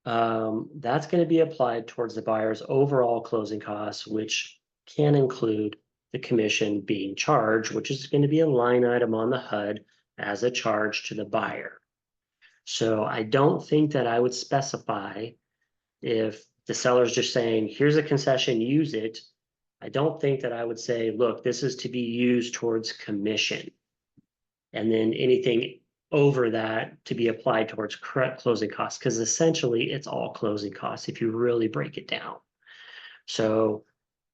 that's going to be applied towards the buyer's overall closing costs, which can include the commission being charged, which is going to be a line item on the HUD as a charge to the buyer. So I don't think that I would specify, if the seller's just saying, here's a concession, use it. I don't think that I would say, look, this is to be used towards commission. And then anything over that to be applied towards closing costs, because essentially it's all closing costs if you really break it down. So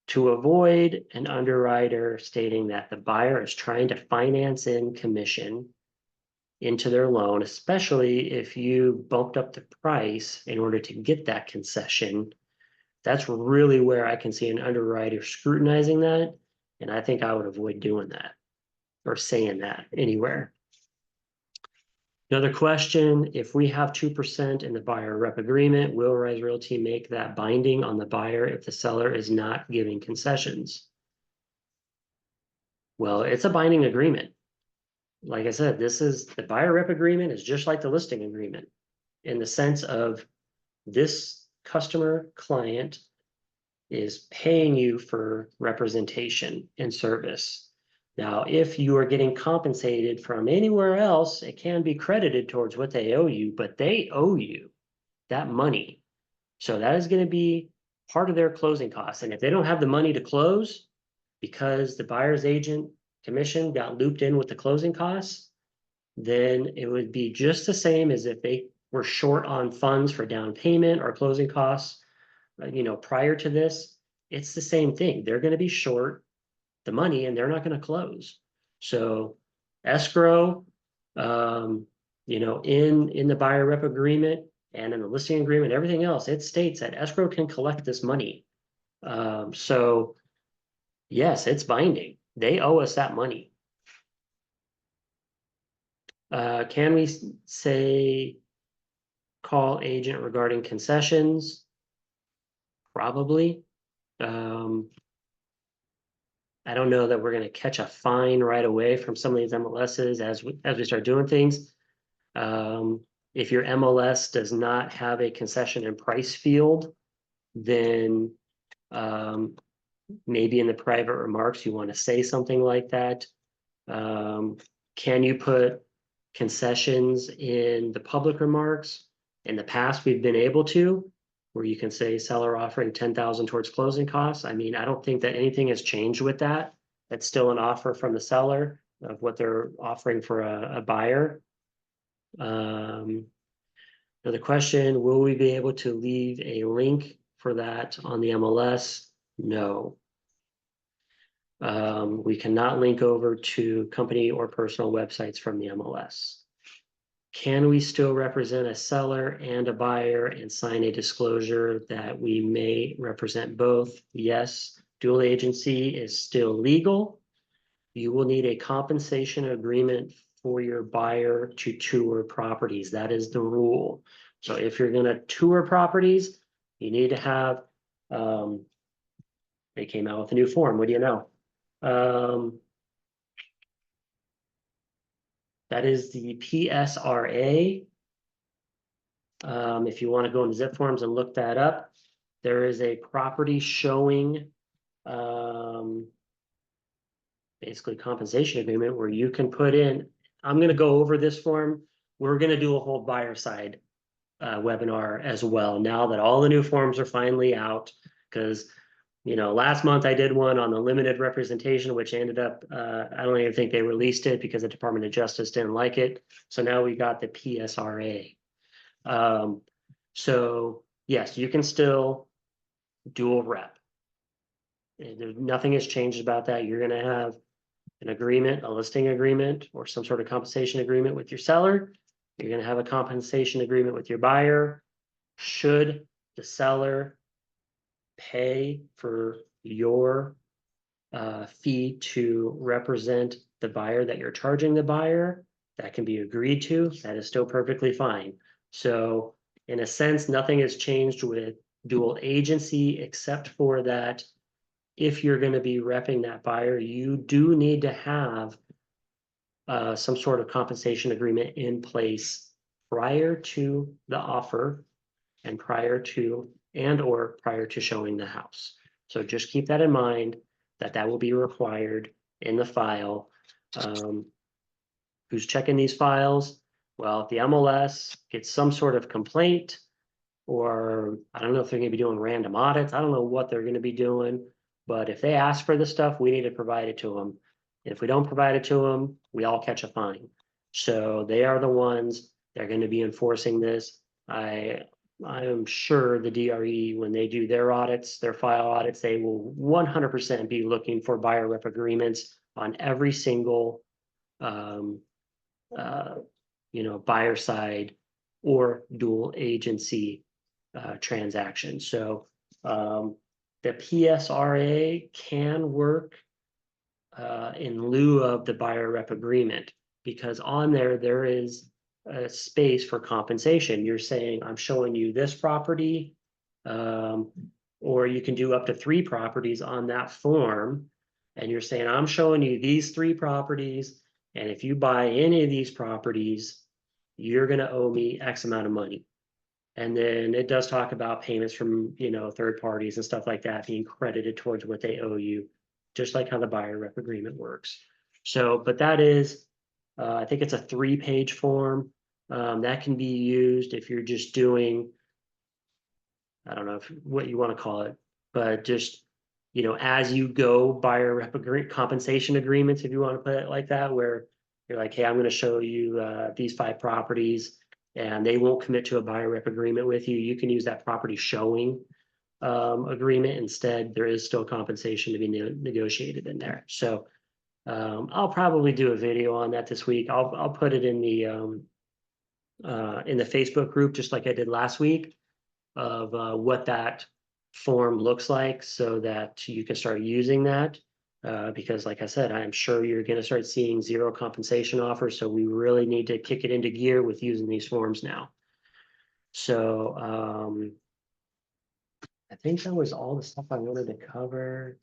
to avoid an underwriter stating that the buyer is trying to finance in commission into their loan, especially if you bumped up the price in order to get that concession, that's really where I can see an underwriter scrutinizing that. And I think I would avoid doing that or saying that anywhere. Another question, if we have 2% in the buyer rep agreement, will Rise Realty make that binding on the buyer if the seller is not giving concessions? Well, it's a binding agreement. Like I said, the buyer rep agreement is just like the listing agreement in the sense of this customer client is paying you for representation and service. Now, if you are getting compensated from anywhere else, it can be credited towards what they owe you, but they owe you that money. So that is going to be part of their closing costs. And if they don't have the money to close because the buyer's agent commission got looped in with the closing costs, then it would be just the same as if they were short on funds for down payment or closing costs. Prior to this, it's the same thing. They're going to be short the money and they're not going to close. So escrow, in the buyer rep agreement and in the listing agreement, everything else, it states that escrow can collect this money. So yes, it's binding. They owe us that money. Can we say call agent regarding concessions? Probably. I don't know that we're going to catch a fine right away from some of these MLSs as we start doing things. If your MLS does not have a concession and price field, then maybe in the private remarks you want to say something like that. Can you put concessions in the public remarks? In the past, we've been able to, where you can say seller offering 10,000 towards closing costs. I mean, I don't think that anything has changed with that. That's still an offer from the seller of what they're offering for a buyer. Another question, will we be able to leave a link for that on the MLS? No. We cannot link over to company or personal websites from the MLS. Can we still represent a seller and a buyer and sign a disclosure that we may represent both? Yes, dual agency is still legal. You will need a compensation agreement for your buyer to tour properties. That is the rule. So if you're gonna tour properties, you need to have, they came out with a new form, what do you know? That is the PSRA. If you want to go into zip forms and look that up, there is a property showing basically compensation agreement where you can put in, I'm going to go over this form. We're going to do a whole buyer side webinar as well now that all the new forms are finally out, because last month I did one on the limited representation, which ended up, I don't even think they released it because the Department of Justice didn't like it. So now we got the PSRA. So yes, you can still dual rep. Nothing has changed about that. You're going to have an agreement, a listing agreement, or some sort of compensation agreement with your seller. You're going to have a compensation agreement with your buyer. Should the seller pay for your fee to represent the buyer that you're charging the buyer, that can be agreed to. That is still perfectly fine. So in a sense, nothing has changed with dual agency, except for that if you're going to be repping that buyer, you do need to have some sort of compensation agreement in place prior to the offer and prior to showing the house. So just keep that in mind, that will be required in the file. Who's checking these files? Well, if the MLS gets some sort of complaint, or I don't know if they're going to be doing random audits. I don't know what they're going to be doing, but if they ask for the stuff, we need to provide it to them. If we don't provide it to them, we all catch a fine. So they are the ones that are going to be enforcing this. I am sure the DRE, when they do their audits, their file audits, they will 100% be looking for buyer rep agreements on every single buyer side or dual agency transaction. So the PSRA can work in lieu of the buyer rep agreement, because on there is a space for compensation. You're saying, I'm showing you this property, or you can do up to 3 properties on that form. And you're saying, I'm showing you these 3 properties. And if you buy any of these properties, you're going to owe me X amount of money. And then it does talk about payments from, third parties and stuff like that being credited towards what they owe you, just like how the buyer rep agreement works. So, but that is, I think it's a 3-page form that can be used if you're just doing, I don't know what you want to call it, but just, as you go buyer rep compensation agreements, if you want to put it like that, where you're like, hey, I'm going to show you these 5 properties, and they won't commit to a buyer rep agreement with you. You can use that property showing agreement instead. There is still compensation to be negotiated in there. So I'll probably do a video on that this week. I'll put it in the Facebook group, just like I did last week, of what that form looks like, so that you can start using that. Because like I said, I'm sure you're going to start seeing 0 compensation offers. So we really need to kick it into gear with using these forms now. So I think that was all the stuff I wanted to cover.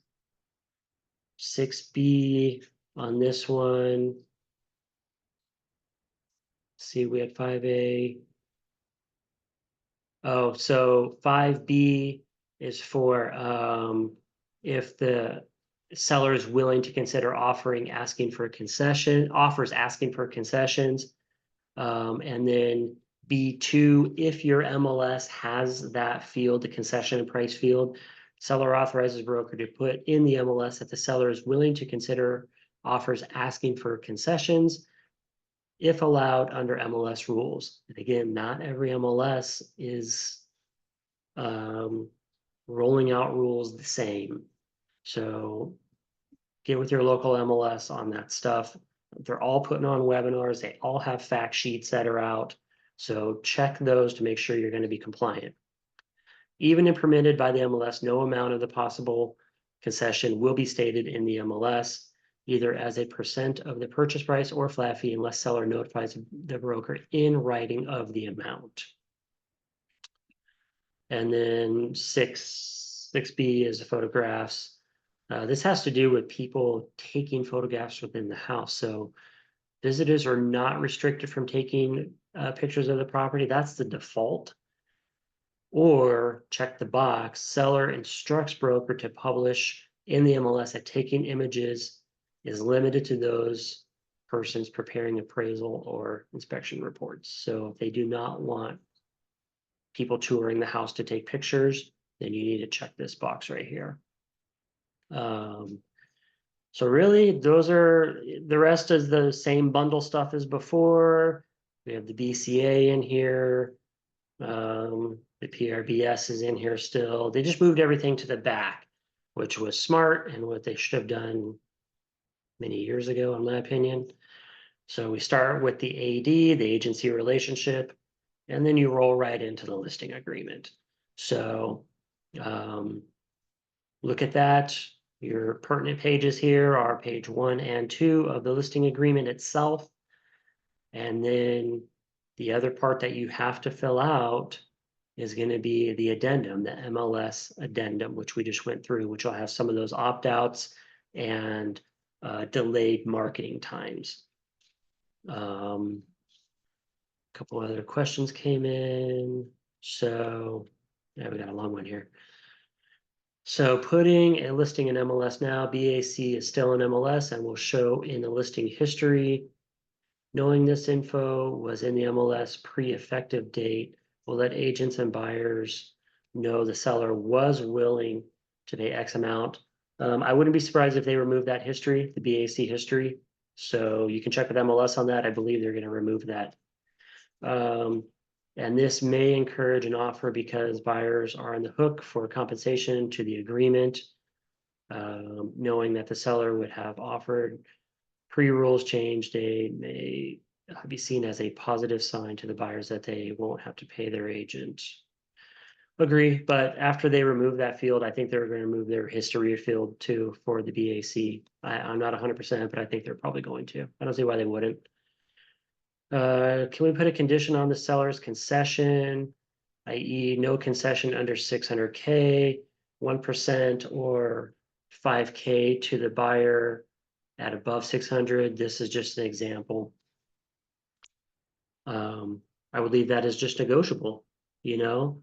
6B on this one. See, we had 5A. Oh, so 5B is for if the seller is willing to consider asking for concessions. And then B2, if your MLS has that field, the concession and price field, seller authorizes broker to put in the MLS that the seller is willing to consider offers asking for concessions, if allowed under MLS rules. And again, not every MLS is rolling out rules the same. So get with your local MLS on that stuff. They're all putting on webinars. They all have fact sheets that are out. So check those to make sure you're going to be compliant. Even if permitted by the MLS, no amount of the possible concession will be stated in the MLS. either as a percent of the purchase price or flat fee unless seller notifies the broker in writing of the amount. And then 6B is the photographs. This has to do with people taking photographs within the house. So visitors are not restricted from taking pictures of the property. That's the default. Or check the box, seller instructs broker to publish in the MLS that taking images is limited to those persons preparing appraisal or inspection reports. So if they do not want people touring the house to take pictures, then you need to check this box right here. So really, those are, the rest is the same bundle stuff as before. We have the BCA in here. The PRBS is in here still. They just moved everything to the back, which was smart and what they should have done many years ago, in my opinion. So we start with the AD, the agency relationship, and then you roll right into the listing agreement. So look at that. Your pertinent pages here are page 1 and 2 of the listing agreement itself. And then the other part that you have to fill out is going to be the addendum, the MLS addendum, which we just went through, which will have some of those opt-outs and delayed marketing times. A couple other questions came in. So yeah, we got a long one here. So putting a listing in MLS now, BAC is still in MLS and will show in the listing history. Knowing this info was in the MLS pre-effective date will let agents and buyers know the seller was willing to pay X amount. I wouldn't be surprised if they remove that history, the BAC history. So you can check with MLS on that. I believe they're going to remove that. And this may encourage an offer because buyers are on the hook for compensation to the agreement, knowing that the seller would have offered pre-rules change. They may be seen as a positive sign to the buyers that they won't have to pay their agent. Agree, but after they remove that field, I think they're going to remove their history field too for the BAC. I'm not 100%, but I think they're probably going to. I don't see why they wouldn't. Can we put a condition on the seller's concession, i.e. no concession under 600K, 1% or 5K to the buyer at above 600? This is just an example. I would leave that as just negotiable, you know?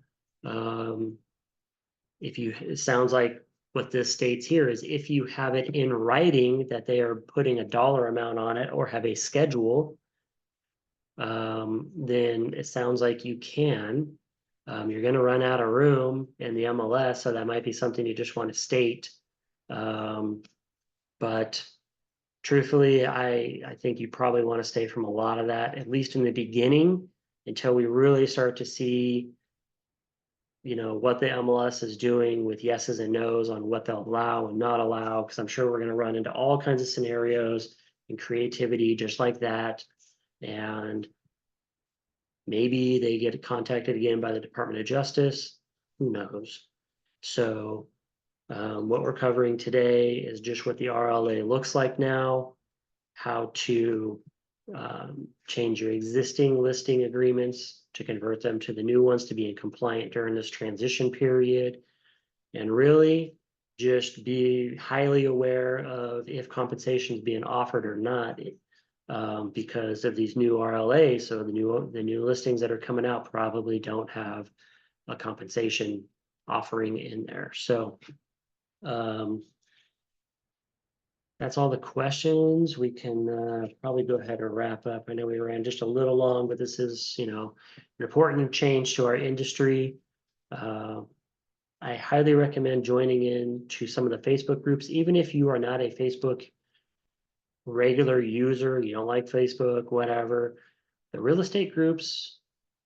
It sounds like what this states here is if you have it in writing that they are putting a dollar amount on it or have a schedule, then it sounds like you can. You're going to run out of room in the MLS, so that might be something you just want to state. But truthfully, I think you probably want to stay from a lot of that, at least in the beginning, until we really start to see, you know, what the MLS is doing with yeses and nos on what they'll allow and not allow, because I'm sure we're going to run into all kinds of scenarios and creativity just like that. And maybe they get contacted again by the Department of Justice. Who knows? So what we're covering today is just what the RLA looks like now, how to change your existing listing agreements to convert them to the new ones to be compliant during this transition period, and really just be highly aware of if compensation is being offered or not, because of these new RLAs. So the new listings that are coming out probably don't have a compensation offering in there. So that's all the questions. We can probably go ahead and wrap up. I know we ran just a little long, but this is, you know, an important change to our industry. I highly recommend joining in to some of the Facebook groups, even if you are not a Facebook regular user, you don't like Facebook, whatever. The real estate groups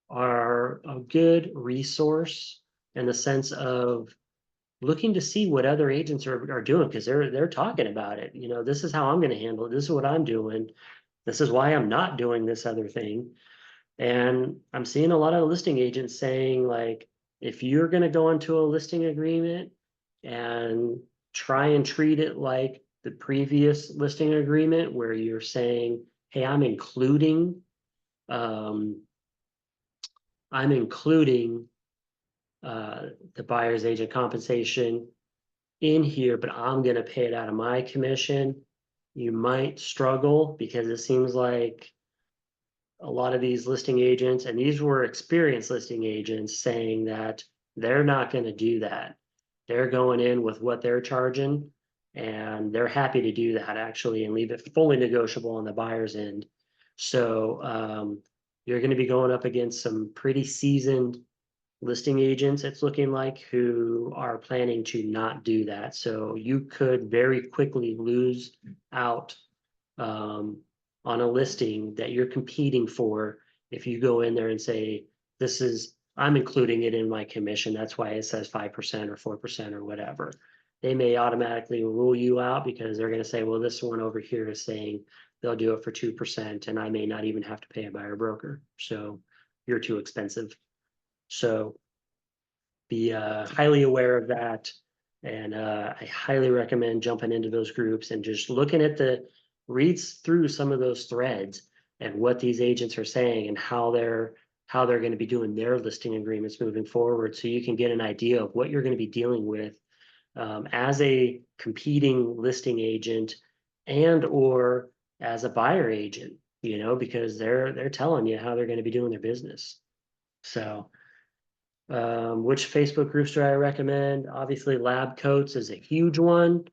are a good resource in the sense of looking to see what other agents are doing, because they're talking about it. You know, this is how I'm going to handle it. This is what I'm doing. This is why I'm not doing this other thing. And I'm seeing a lot of listing agents saying, like, if you're going to go into a listing agreement and try and treat it like the previous listing agreement where you're saying, hey, um, I'm including the buyer's agent compensation in here, but I'm gonna pay it out of my commission, you might struggle because it seems like a lot of these listing agents, and these were experienced listing agents, saying that they're not gonna do that. They're going in with what they're charging, and they're happy to do that actually and leave it fully negotiable on the buyer's end. So you're gonna be going up against some pretty seasoned listing agents, it's looking like, who are planning to not do that. So you could very quickly lose out um, on a listing that you're competing for if you go in there and say, this is, I'm including it in my commission. That's why it says 5% or 4% or whatever. They may automatically rule you out because they're going to say, well, this one over here is saying they'll do it for 2%, and I may not even have to pay a buyer broker. So you're too expensive. So be highly aware of that. And I highly recommend jumping into those groups and just looking at reads through some of those threads and what these agents are saying and how they're going to be doing their listing agreements moving forward, so you can get an idea of what you're going to be dealing with as a competing listing agent and or as a buyer agent, because they're telling you how they're going to be doing their business. So which Facebook groups do I recommend? Obviously, Lab Coats is a huge one.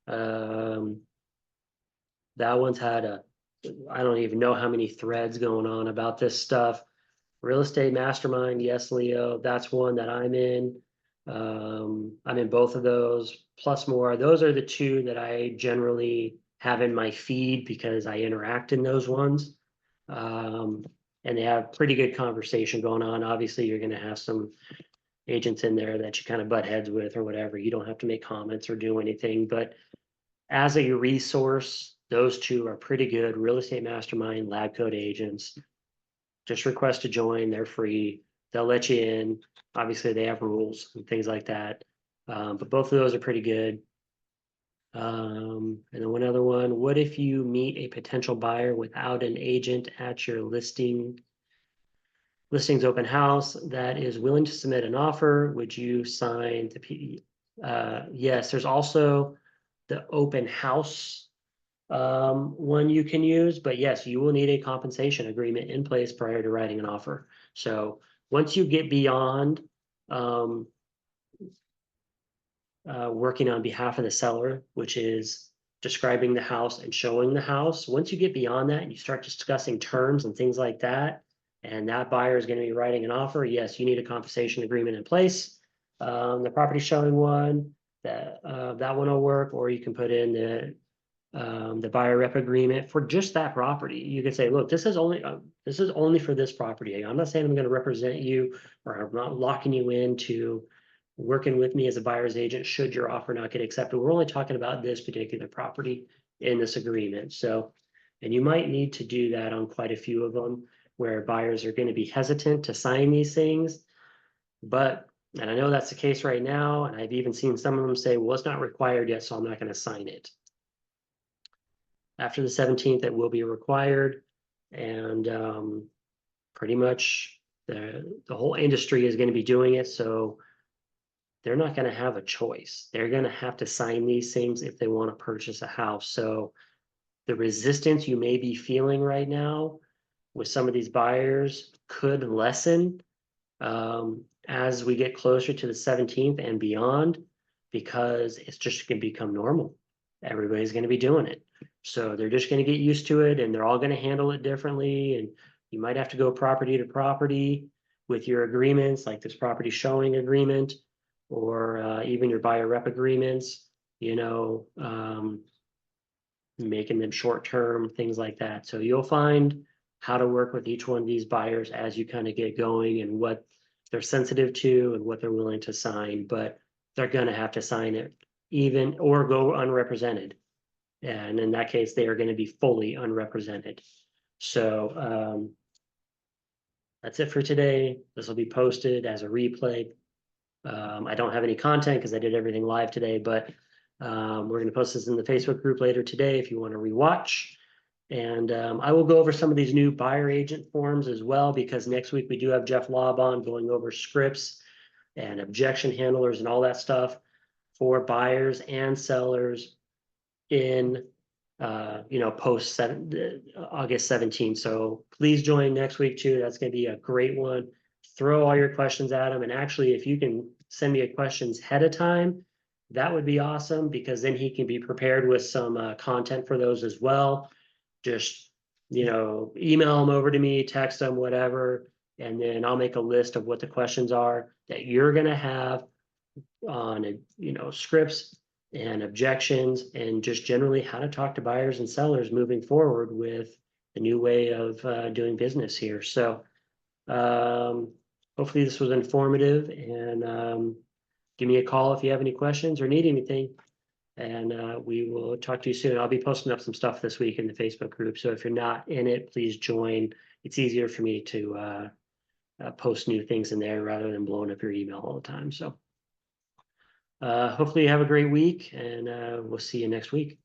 That one's had I don't even know how many threads going on about this stuff. Real Estate Mastermind, yes, Leo, that's one that I'm in. I'm in both of those, plus more. Those are the two that I generally have in my feed because I interact in those ones. And they have pretty good conversation going on. Obviously, you're going to have some agents in there that you kind of butt heads with or whatever. You don't have to make comments or do anything, but as a resource, those two are pretty good. Real Estate Mastermind, Lab Coat Agents. Just request to join, they're free. They'll let you in. Obviously, they have rules and things like that. But both of those are pretty good. And then one other one, what if you meet a potential buyer without an agent at your listings open house that is willing to submit an offer? Would you sign the P? Yes, there's also the open house one you can use, but yes, you will need a compensation agreement in place prior to writing an offer. So once you get beyond working on behalf of the seller, which is describing the house and showing the house, once you get beyond that and you start discussing terms and things like that, and that buyer is going to be writing an offer, yes, you need a compensation agreement in place. The property showing one, that one will work, or you can put in the buyer rep agreement for just that property. You could say, look, this is only for this property. I'm not saying I'm going to represent you, or I'm not locking you into working with me as a buyer's agent should your offer not get accepted. We're only talking about this particular property in this agreement. So, and you might need to do that on quite a few of them where buyers are going to be hesitant to sign these things. But, and I know that's the case right now, and I've even seen some of them say, well, it's not required yet, so I'm not going to sign it. After the 17th, it will be required, and pretty much the whole industry is going to be doing it. So they're not going to have a choice. They're going to have to sign these things if they want to purchase a house. So the resistance you may be feeling right now with some of these buyers could lessen as we get closer to the 17th and beyond, because it's just going to become normal. Everybody's going to be doing it. So they're just going to get used to it, and they're all going to handle it differently. And you might have to go property to property with your agreements, like this property showing agreement, or even your buyer rep agreements, making them short-term, things like that. So you'll find how to work with each one of these buyers as you kind of get going and what they're sensitive to and what they're willing to sign, but they're going to have to sign it even or go unrepresented. And in that case, they are going to be fully unrepresented. So that's it for today. This will be posted as a replay. I don't have any content because I did everything live today, but We're going to post this in the Facebook group later today if you want to rewatch. And I will go over some of these new buyer agent forms as well, because next week we do have Jeff Lobb on going over scripts and objection handlers and all that stuff for buyers and sellers in post August 17th. So please join next week too. That's going to be a great one. Throw all your questions at him. And actually, if you can send me questions ahead of time, that would be awesome, because then he can be prepared with some content for those as well. Just, email them over to me, text them, whatever. And then I'll make a list of what the questions are that you're going to have on, scripts and objections, and just generally how to talk to buyers and sellers moving forward with the new way of doing business here. So hopefully this was informative, and give me a call if you have any questions or need anything, and we will talk to you soon. I'll be posting up some stuff this week in the Facebook group, so if you're not in it, please join. It's easier for me to post new things in there rather than blowing up your email all the time. So hopefully you have a great week, and we'll see you next week.